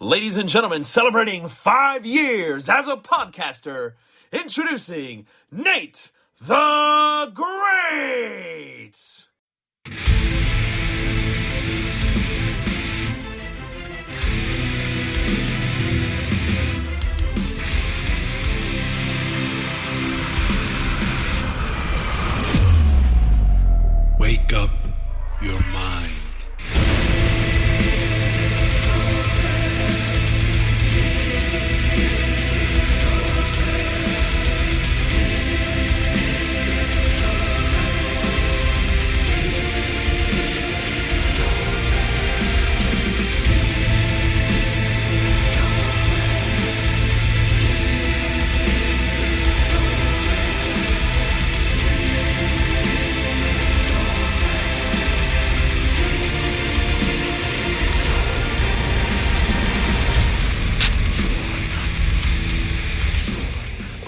Ladies and gentlemen, celebrating 5 years as a podcaster, introducing Nate the Great! Wake up your mind.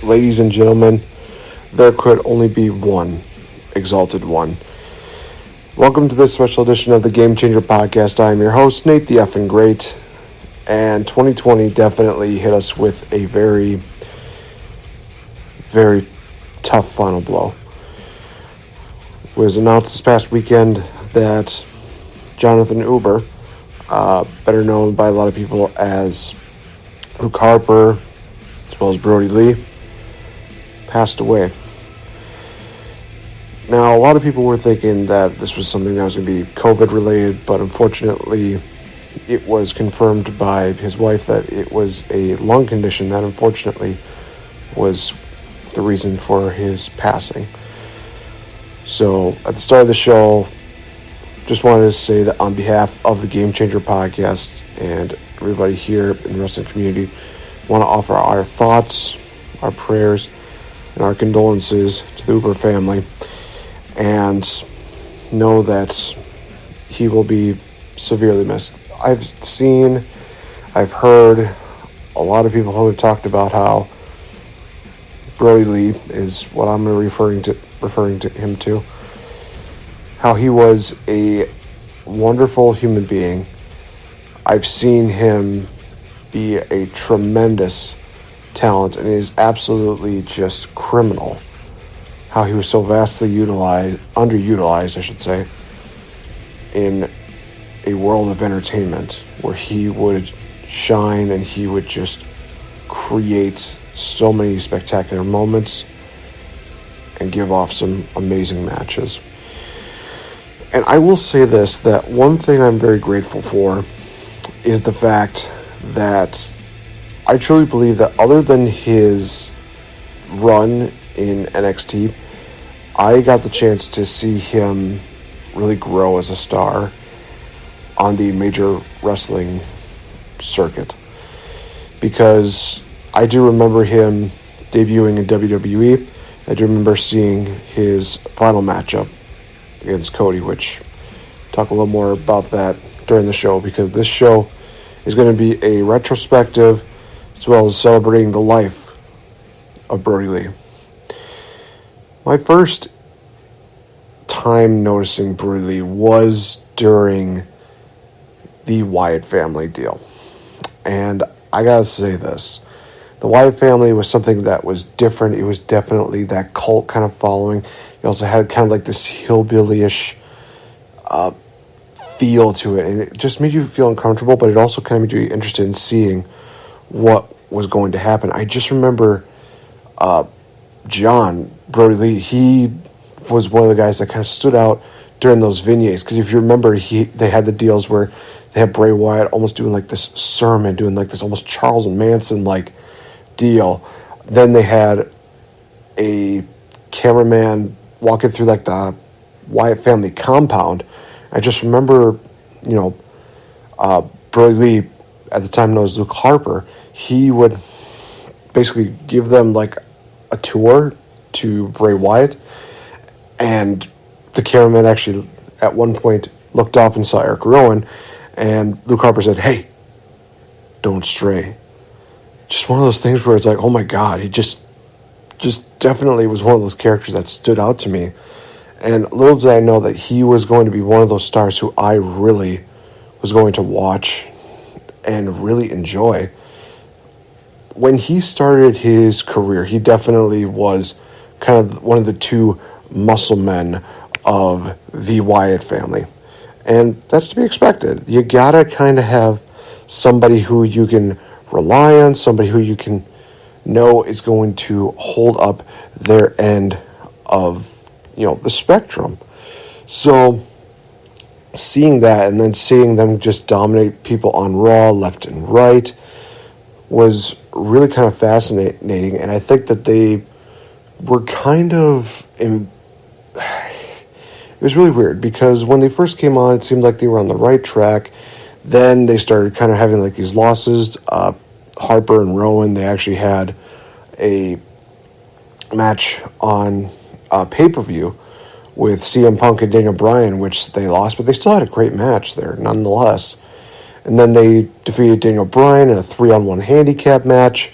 Ladies and gentlemen, there could only be one Exalted one. Welcome to this special edition of the Game Changer Podcast. I am your host, NateFNGreat, and 2020 definitely hit us with a very, very tough final blow. It was announced this past weekend that Jonathan Uber, better known by a lot of people as Luke Harper, as well as Brodie Lee, passed away. Now, a lot of people were thinking that this was something that was going to be COVID related, but unfortunately it was confirmed by his wife that it was a lung condition that unfortunately was the reason for his passing. So at the start of the show, just wanted to say that on behalf of the Game Changer Podcast and everybody here in the wrestling community, I want to offer our thoughts, our prayers, and our condolences to the Uber family, and know that he will be severely missed. I've heard a lot of people who have talked about how Brodie Lee is what I'm referring to him to, how he was a wonderful human being. I've seen him be a tremendous talent, and it is absolutely just criminal how he was so vastly underutilized, I should say, in a world of entertainment where he would shine and he would just create so many spectacular moments and give off some amazing matches. And I will say this, that one thing I'm very grateful for is the fact that I truly believe that other than his run in NXT, I got the chance to see him really grow as a star on the major wrestling circuit. Because I do remember him debuting in WWE. I do remember seeing his final matchup against Cody, which talk a little more about that during the show, because this show is going to be a retrospective as well as celebrating the life of Brodie Lee. My first time noticing Brodie Lee was during the Wyatt family deal. And I gotta say this, the Wyatt family was something that was different. It was definitely that cult kind of following. You also had kind of like this hillbilly-ish feel to it, and it just made you feel uncomfortable, but it also kind of made you interested in seeing what was going to happen. I just remember John Brodie Lee, he was one of the guys that kind of stood out during those vignettes, because if you remember, they had the deals where they had Bray Wyatt almost doing like this sermon, doing like this almost Charles Manson like deal. Then they had a cameraman walking through like the Wyatt family compound. I just remember, Brodie Lee, at the time known as Luke Harper, he would basically give them like a tour to Bray Wyatt, and the cameraman actually at one point looked off and saw Eric Rowan, and Luke Harper said, "Hey, don't stray." Just one of those things where it's like, oh my God, he just definitely was one of those characters that stood out to me. And little did I know that he was going to be one of those stars who I really was going to watch and really enjoy. When he started his career, he definitely was kind of one of the two muscle men of the Wyatt family. And that's to be expected. You gotta kind of have somebody who you can rely on, somebody who you can know is going to hold up their end of, the spectrum. So seeing that and then seeing them just dominate people on Raw left and right was really kind of fascinating. And I think that they were kind of it was really weird because when they first came on, it seemed like they were on the right track. Then they started kind of having like these losses. Harper and Rowan, they actually had a match on pay-per-view with CM Punk and Daniel Bryan, which they lost, but they still had a great match there nonetheless. And then they defeated Daniel Bryan in a 3-on-1 handicap match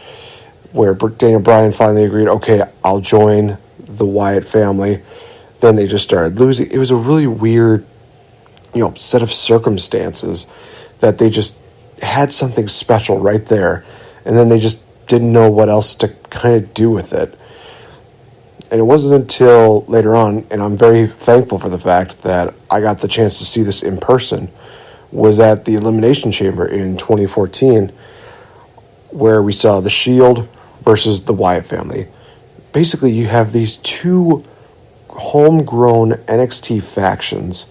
where Daniel Bryan finally agreed, okay, I'll join the Wyatt family. Then they just started losing. It was a really weird, set of circumstances that they just had something special right there. And then they just didn't know what else to kind of do with it. And it wasn't until later on, and I'm very thankful for the fact that I got the chance to see this in person, was at the Elimination Chamber in 2014, where we saw the Shield versus the Wyatt family. Basically, you have these two homegrown NXT factions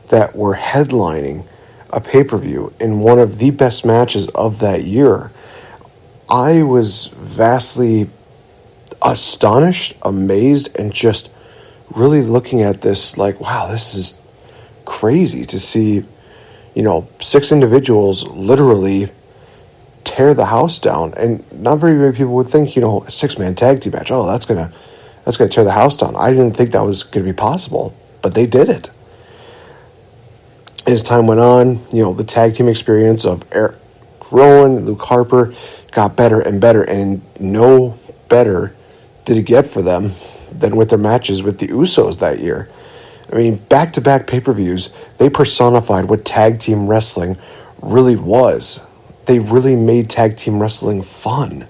that were headlining a pay-per-view in one of the best matches of that year. I was vastly astonished, amazed, and just really looking at this like, wow, this is crazy to see, 6 individuals literally tear the house down. And not very many people would think, a 6-man tag team match, oh, that's gonna tear the house down. I didn't think that was going to be possible, but they did it. As time went on, the tag team experience of Eric Rowan, Luke Harper got better and better, and no better did it get for them than with their matches with the Usos that year. I mean, back-to-back pay-per-views, they personified what tag team wrestling really was. They really made tag team wrestling fun.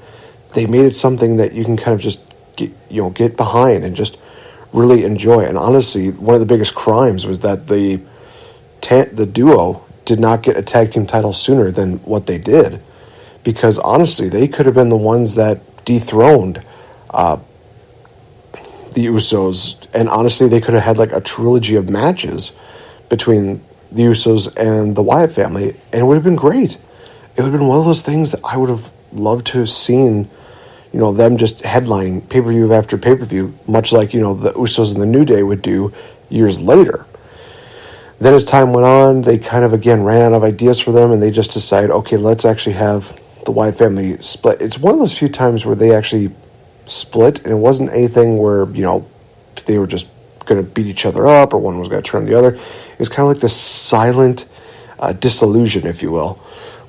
They made it something that you can kind of just get behind and just really enjoy. And honestly, one of the biggest crimes was that the duo did not get a tag team title sooner than what they did, because honestly, they could have been the ones that dethroned the Usos, and honestly, they could have had like a trilogy of matches between the Usos and the Wyatt family, and it would have been great. It would have been one of those things that I would have loved to have seen, them just headlining pay-per-view after pay-per-view, much like, the Usos and the New Day would do years later. Then as time went on, they kind of, again, ran out of ideas for them, and they just decided, okay, let's actually have the Wyatt family split. It's one of those few times where they actually split, and it wasn't anything where, they were just going to beat each other up or one was going to turn the other. It was kind of like this silent dissolution, if you will,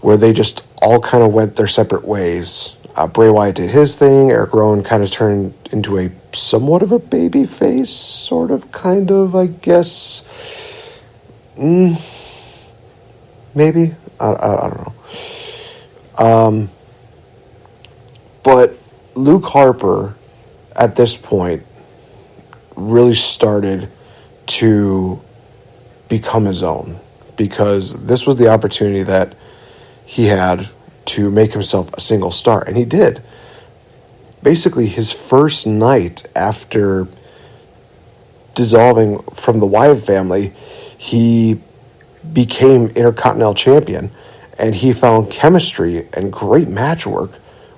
where they just all kind of went their separate ways. Bray Wyatt did his thing. Eric Rowan kind of turned into a somewhat of a baby face, sort of, kind of, I guess. Maybe. I don't know. But Luke Harper, at this point, really started to become his own, because this was the opportunity that he had to make himself a single star, and he did. Basically, his first night after dissolving from the Wyatt family, he became Intercontinental Champion, and he found chemistry and great match work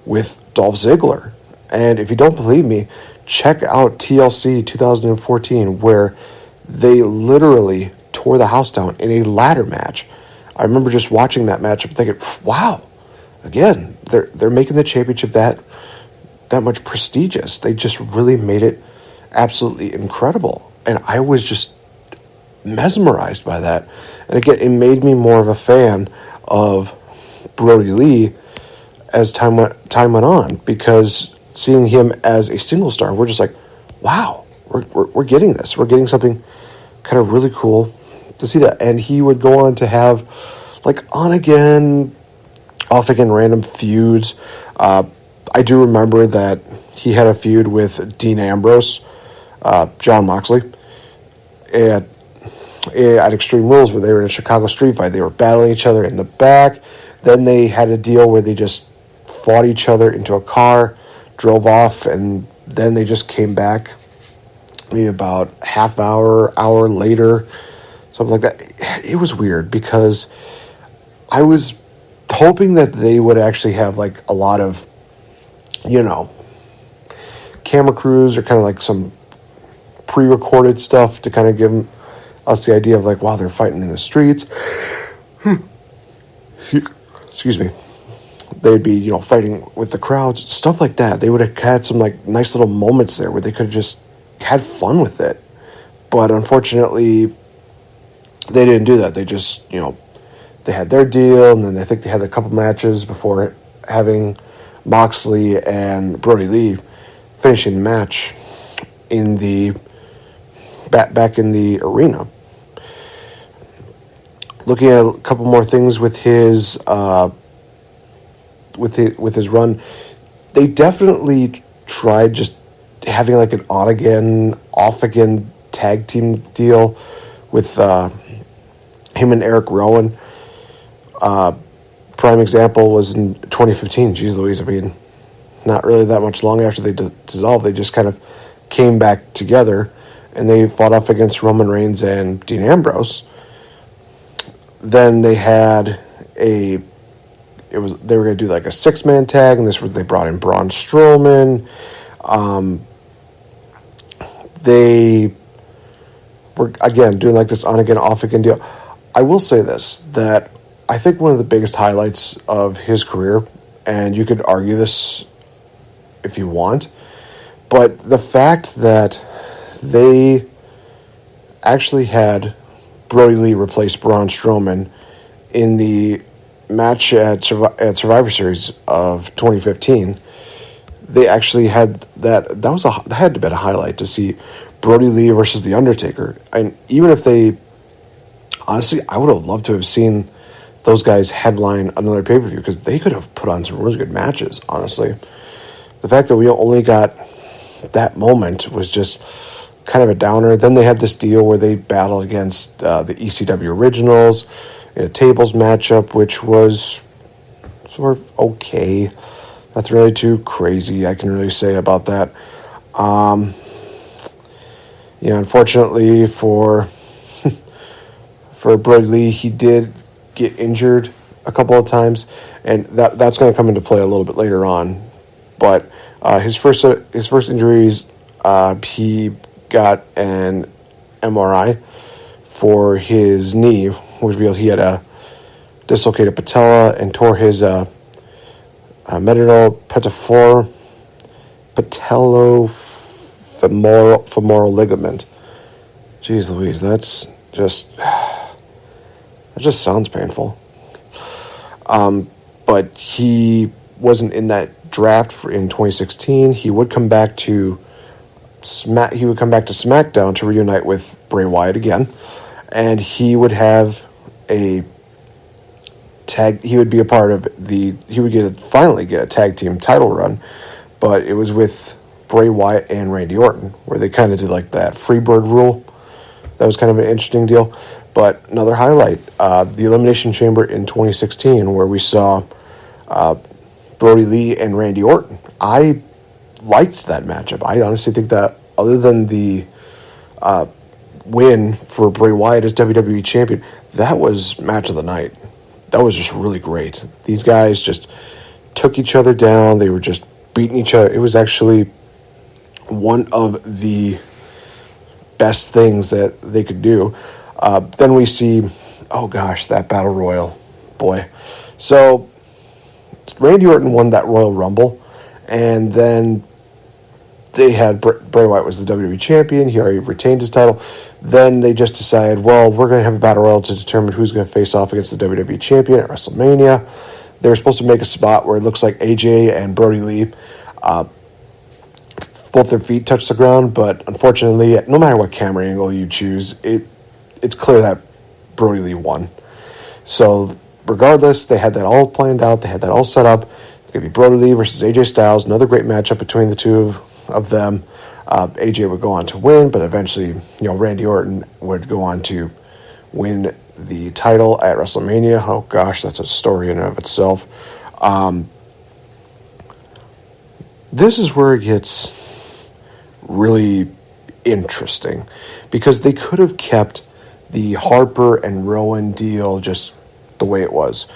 with Dolph Ziggler. And if you don't believe me, check out TLC 2014, where they literally tore the house down in a ladder match. I remember just watching that match and thinking, wow, again, they're making the championship that much prestigious. They just really made it absolutely incredible. And I was just mesmerized by that. And again, it made me more of a fan of Brodie Lee as time went on, because seeing him as a single star, we're just like, wow, we're getting this. We're getting something kind of really cool to see that. And he would go on to have like on again off again random feuds. I do remember that he had a feud with Dean Ambrose, John Moxley, at Extreme Rules, where they were in a Chicago street fight. They were battling each other in the back. Then they had a deal where they just fought each other into a car, drove off, and then they just came back maybe about hour later, something like that. It was weird because I was hoping that they would actually have like a lot of, camera crews or kind of like some pre-recorded stuff to kind of give us the idea of like, wow, they're fighting in the streets. Excuse me. They'd be, fighting with the crowds, stuff like that. They would have had some like nice little moments there where they could have just had fun with it. But unfortunately, they didn't do that. They just, they had their deal, and then I think they had a couple matches before having Moxley and Brodie Lee finishing the match in the back in the arena. Looking at a couple more things with his with his run, they definitely tried just having like an on again, off again tag team deal with him and Eric Rowan. Prime example was in 2015. Jeez Louise, I mean, not really that much long after they dissolved, they just kind of came back together, and they fought off against Roman Reigns and Dean Ambrose. Then they had they were going to do like a 6-man tag, and they brought in Braun Strowman. They were, again, doing like this on-again, off-again deal. I will say this, that I think one of the biggest highlights of his career, and you could argue this if you want, but the fact that they actually had Brodie Lee replace Braun Strowman in the match at Survivor Series of 2015, they actually had that had to be a highlight to see Brodie Lee versus The Undertaker. And even if they, honestly, I would have loved to have seen those guys headline another pay-per-view, because they could have put on some really good matches, honestly. The fact that we only got that moment was just kind of a downer. Then they had this deal where they battle against the ECW Originals in a tables matchup, which was sort of okay. Nothing really too crazy I can really say about that. Unfortunately for Brodie Lee, he did get injured a couple of times, and that's going to come into play a little bit later on. But his first injuries, he got an MRI for his knee, which revealed he had a dislocated patella and tore his patellofemoral ligament. Jeez Louise, that just sounds painful. But he wasn't in that draft in 2016. He would come back to SmackDown to reunite with Bray Wyatt again, and he would have a tag. He would be a part of he would finally get a tag team title run, but it was with Bray Wyatt and Randy Orton, where they kind of did like that Freebird rule. That was kind of an interesting deal. But another highlight, the Elimination Chamber in 2016, where we saw Brodie Lee and Randy Orton. I liked that matchup. I honestly think that, other than the win for Bray Wyatt as WWE Champion, that was match of the night. That was just really great. These guys just took each other down. They were just beating each other. It was actually one of the best things that they could do. Then we see, that Battle Royal. Boy. So, Randy Orton won that Royal Rumble, and then they had Bray Wyatt was the WWE Champion. He already retained his title. Then they just decided, well, we're going to have a Battle Royal to determine who's going to face off against the WWE Champion at WrestleMania. They were supposed to make a spot where it looks like AJ and Brodie Lee, both their feet touch the ground, but unfortunately, no matter what camera angle you choose, it's clear that Brodie Lee won. So regardless, they had that all planned out. They had that all set up. It's going to be Brodie Lee versus AJ Styles, another great matchup between the two of them. AJ would go on to win, but eventually, Randy Orton would go on to win the title at WrestleMania. Oh gosh, that's a story in and of itself. This is where it gets really interesting, because they could have kept the Harper and Rowan deal just the way it was,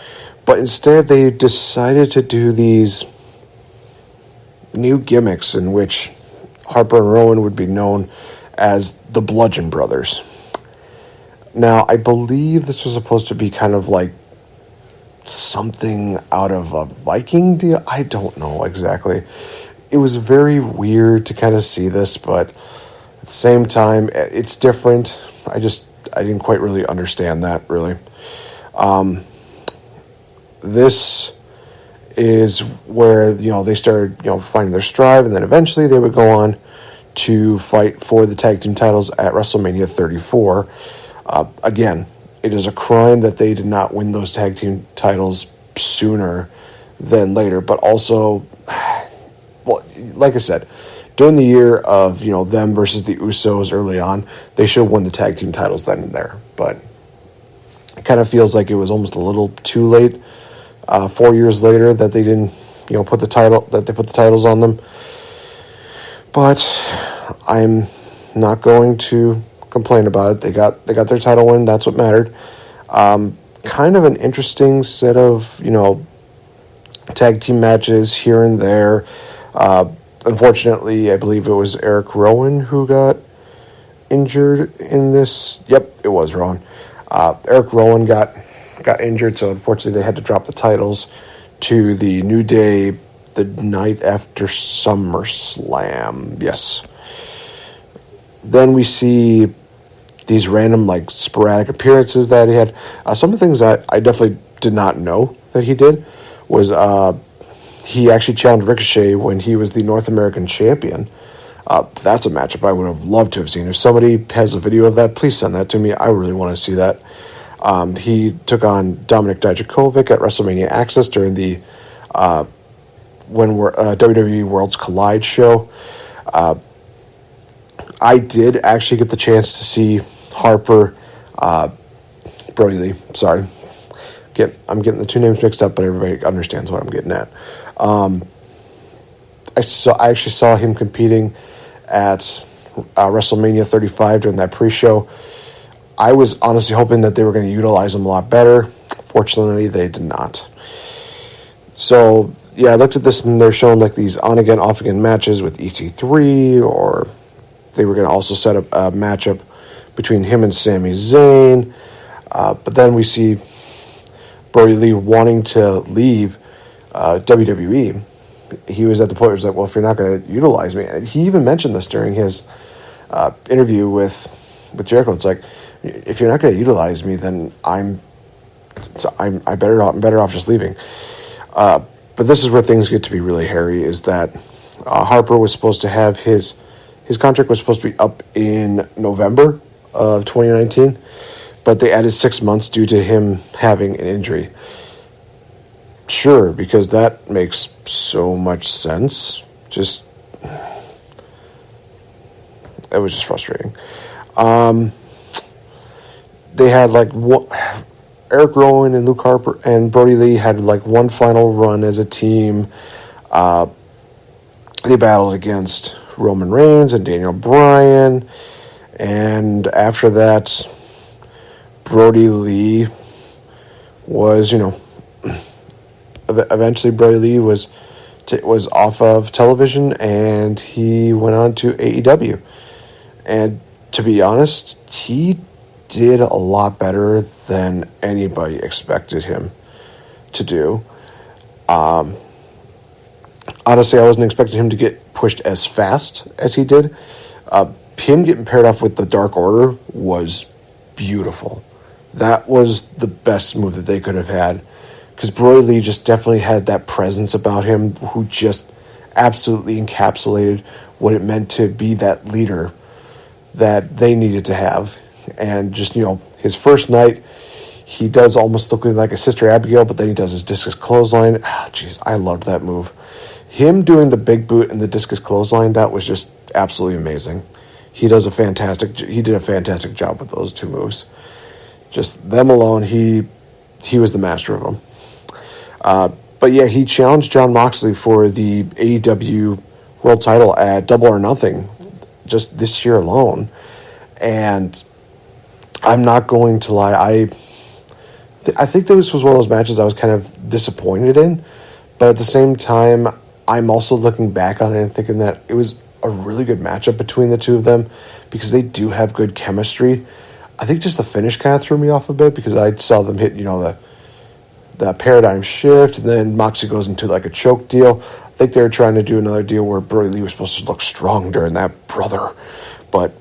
but instead they decided to do these new gimmicks in which Harper and Rowan would be known as the Bludgeon Brothers. Now, I believe this was supposed to be kind of like something out of a Viking deal. I don't know exactly. It was very weird to kind of see this, but at the same time, it's different. I didn't quite really understand that, really. This is where, they started, finding their stride, and then eventually they would go on to fight for the tag team titles at WrestleMania 34. Again, it is a crime that they did not win those tag team titles sooner than later, but also, well, like I said, during the year of, them versus the Usos early on, they should have won the tag team titles then and there, but it kind of feels like it was almost a little too late, 4 years later, that they didn't, put the titles on them. But I'm not going to complain about it. They got their title win. That's what mattered. Kind of an interesting set of, tag team matches here and there. Unfortunately, I believe it was Eric Rowan who got injured in this. Yep, it was Rowan. Eric Rowan got injured, so unfortunately they had to drop the titles to the New Day the night after SummerSlam. Yes. Then we see these random, sporadic appearances that he had. Some of the things that I definitely did not know that he did was he actually challenged Ricochet when he was the North American champion. That's a matchup I would have loved to have seen. If somebody has a video of that, please send that to me. I really want to see that. He took on Dominik Dijakovic at WrestleMania Access during the WWE Worlds Collide show. I did actually get the chance to see Harper, Brodie Lee. Sorry, I'm getting the two names mixed up, but everybody understands what I'm getting at. I actually saw him competing at WrestleMania 35 during that pre-show. I was honestly hoping that they were going to utilize him a lot better. Fortunately, they did not. So, yeah, I looked at this, and they're showing these on-again, off-again matches with EC3, or they were going to also set up a matchup between him and Sami Zayn. But then we see Brodie Lee wanting to leave WWE. He was at the point where he was like, well, if you're not going to utilize me. And he even mentioned this during his interview with Jericho. It's like, if you're not going to utilize me, then I'm better off just leaving. But this is where things get to be really hairy, is that Harper was supposed to have his contract was supposed to be up in November of 2019, but they added 6 months due to him having an injury. Sure, because that makes so much sense. It was just frustrating. They had Eric Rowan and Luke Harper and Brodie Lee had one final run as a team. They battled against Roman Reigns and Daniel Bryan, and after that, Brodie Lee was, eventually Brodie Lee was off of television, and he went on to AEW. And to be honest, he did a lot better than anybody expected him to do. Honestly, I wasn't expecting him to get pushed as fast as he did. Him getting paired off with the Dark Order was beautiful. That was the best move that they could have had, because Brodie Lee just definitely had that presence about him who just absolutely encapsulated what it meant to be that leader that they needed to have. And just, his first night, He does almost look like a Sister Abigail, but then he does his discus clothesline. Jeez, I loved that move. Him doing the big boot and the discus clothesline, that was just absolutely amazing. He did a fantastic job with those two moves. Just them alone, he was the master of them. But yeah, he challenged Jon Moxley for the AEW World Title at Double or Nothing just this year alone. And I'm not going to lie, I think this was one of those matches I was kind of disappointed in. But at the same time, I'm also looking back on it and thinking that it was a really good matchup between the two of them because they do have good chemistry. I think just the finish kind of threw me off a bit because I saw them hit, the paradigm shift, and then Moxley goes into like a choke deal. I think they were trying to do another deal where Brodie Lee was supposed to look strong during that, brother. But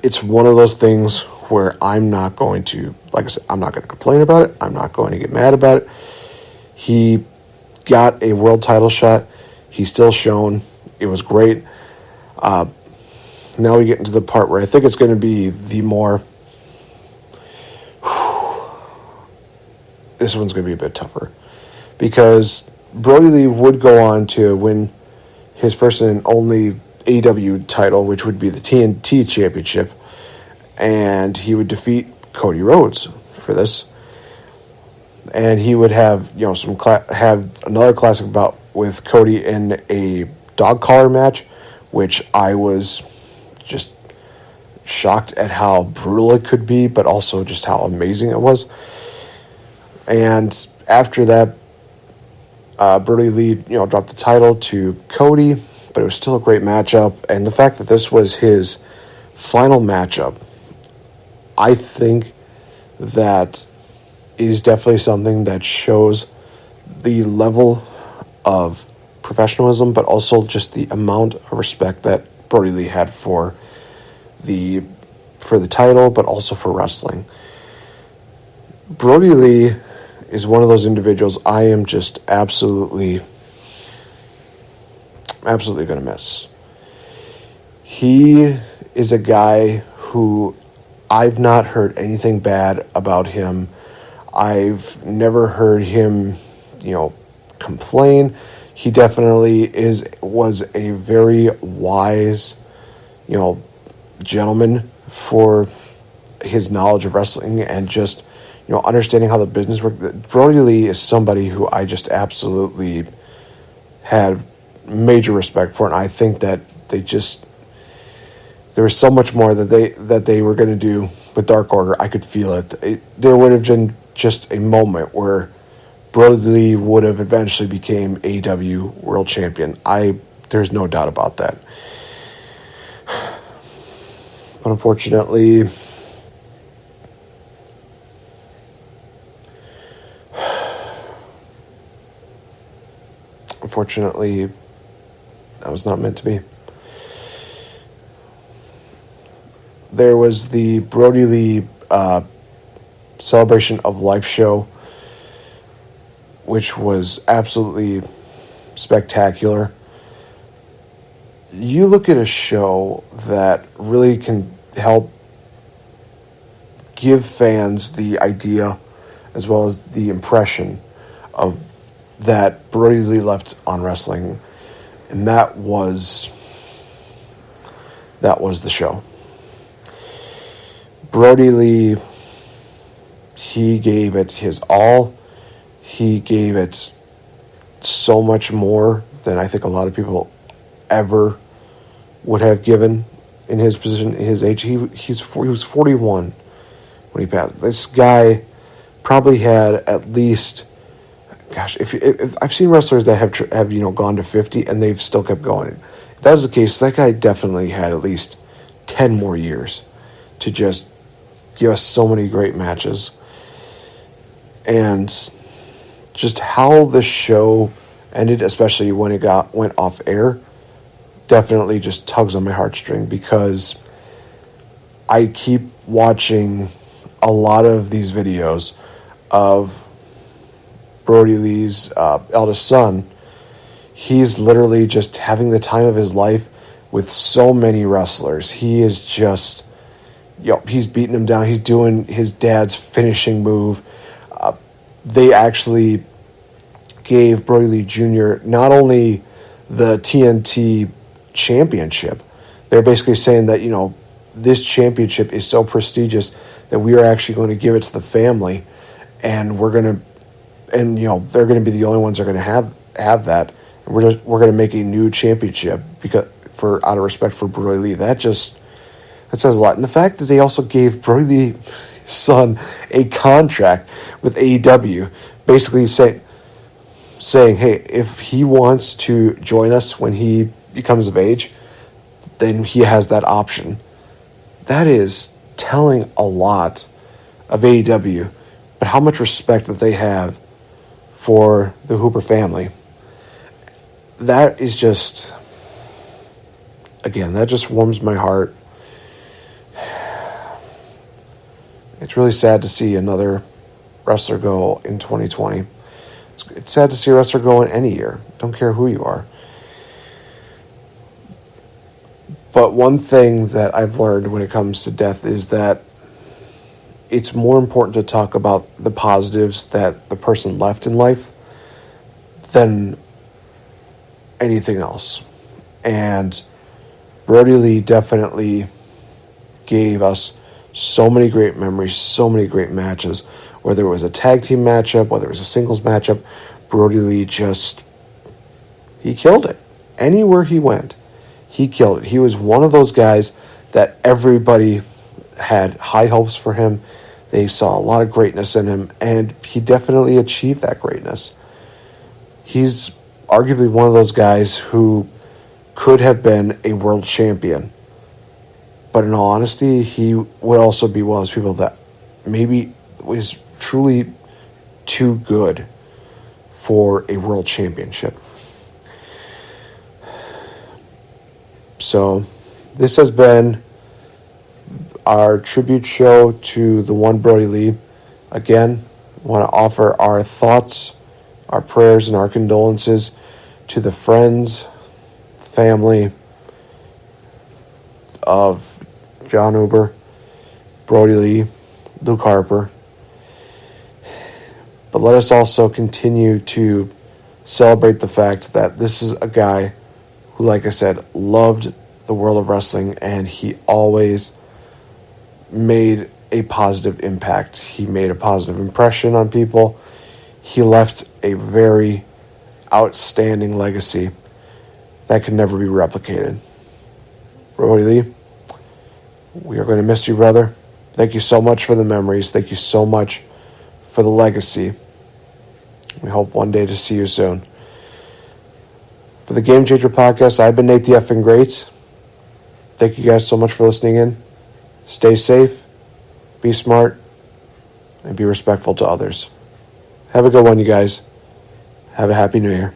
it's one of those things where I'm not going to, like I said, I'm not going to complain about it. I'm not going to get mad about it. He got a world title shot. He's still shown. It was great. Now we get into the part where I think it's going to be the more... This one's going to be a bit tougher. Because Brodie Lee would go on to win his first and only AEW title, which would be the TNT Championship. And he would defeat Cody Rhodes for this. And he would have, have another classic bout with Cody in a dog collar match, which I was just shocked at how brutal it could be, but also just how amazing it was. And after that, Brodie Lee, dropped the title to Cody, but it was still a great matchup. And the fact that this was his final matchup, I think that is definitely something that shows the level of professionalism, but also just the amount of respect that Brodie Lee had for the title, but also for wrestling. Brodie Lee is one of those individuals I am just absolutely going to miss. He is a guy who I've not heard anything bad about him. I've never heard him, complain. He definitely was a very wise, gentleman for his knowledge of wrestling and just, understanding how the business works. Brodie Lee is somebody who I just absolutely had major respect for, and I think that there was so much more that they were going to do with Dark Order. I could feel it. There would have been just a moment where Brodie Lee would have eventually became AEW World Champion. There's no doubt about that. But unfortunately, that was not meant to be. There was the Brodie Lee Celebration of Life show, which was absolutely spectacular. You look at a show that really can help give fans the idea as well as the impression of that Brodie Lee left on wrestling, and that was the show. Brodie Lee, he gave it his all. He gave it so much more than I think a lot of people ever would have given in his position, his age. He was 41 when he passed. This guy probably had at least, if I've seen wrestlers that have gone to 50 and they've still kept going. If that was the case, that guy definitely had at least 10 more years to just give us so many great matches. And just how the show ended, especially when it went off air, definitely just tugs on my heartstring, because I keep watching a lot of these videos of Brodie Lee's eldest son. He's literally just having the time of his life with so many wrestlers. He is just he's beating him down. He's doing his dad's finishing move. They actually gave Brodie Lee Jr. not only the TNT championship, they're basically saying that, this championship is so prestigious that we are actually going to give it to the family, and they're going to be the only ones that are going to have that. And we're going to make a new championship out of respect for Brodie Lee. That says a lot. And the fact that they also gave Brodie Lee's son a contract with AEW, basically saying, hey, if he wants to join us when he becomes of age, then he has that option. That is telling a lot of AEW, but how much respect that they have for the Hooper family. That is just, again, that just warms my heart. It's really sad to see another wrestler go in 2020. It's sad to see a wrestler go in any year. Don't care who you are. But one thing that I've learned when it comes to death is that it's more important to talk about the positives that the person left in life than anything else. And Brodie Lee definitely gave us so many great memories, so many great matches. Whether it was a tag team matchup, whether it was a singles matchup, Brodie Lee he killed it. Anywhere he went, he killed it. He was one of those guys that everybody had high hopes for him. They saw a lot of greatness in him, and he definitely achieved that greatness. He's arguably one of those guys who could have been a world champion. But in all honesty, he would also be one of those people that maybe was truly too good for a world championship. So this has been our tribute show to the one Brodie Lee. Again, I want to offer our thoughts, our prayers, and our condolences to the friends, family of John Huber, Brodie Lee, Luke Harper. But let us also continue to celebrate the fact that this is a guy who, like I said, loved the world of wrestling, and he always made a positive impact. He made a positive impression on people. He left a very outstanding legacy that can never be replicated. Brodie Lee, we are going to miss you, brother. Thank you so much for the memories. Thank you so much for the legacy. We hope one day to see you soon. For the Game Changer Podcast, I've been NateFNGreat. Thank you guys so much for listening in. Stay safe, be smart, and be respectful to others. Have a good one, you guys. Have a happy new year.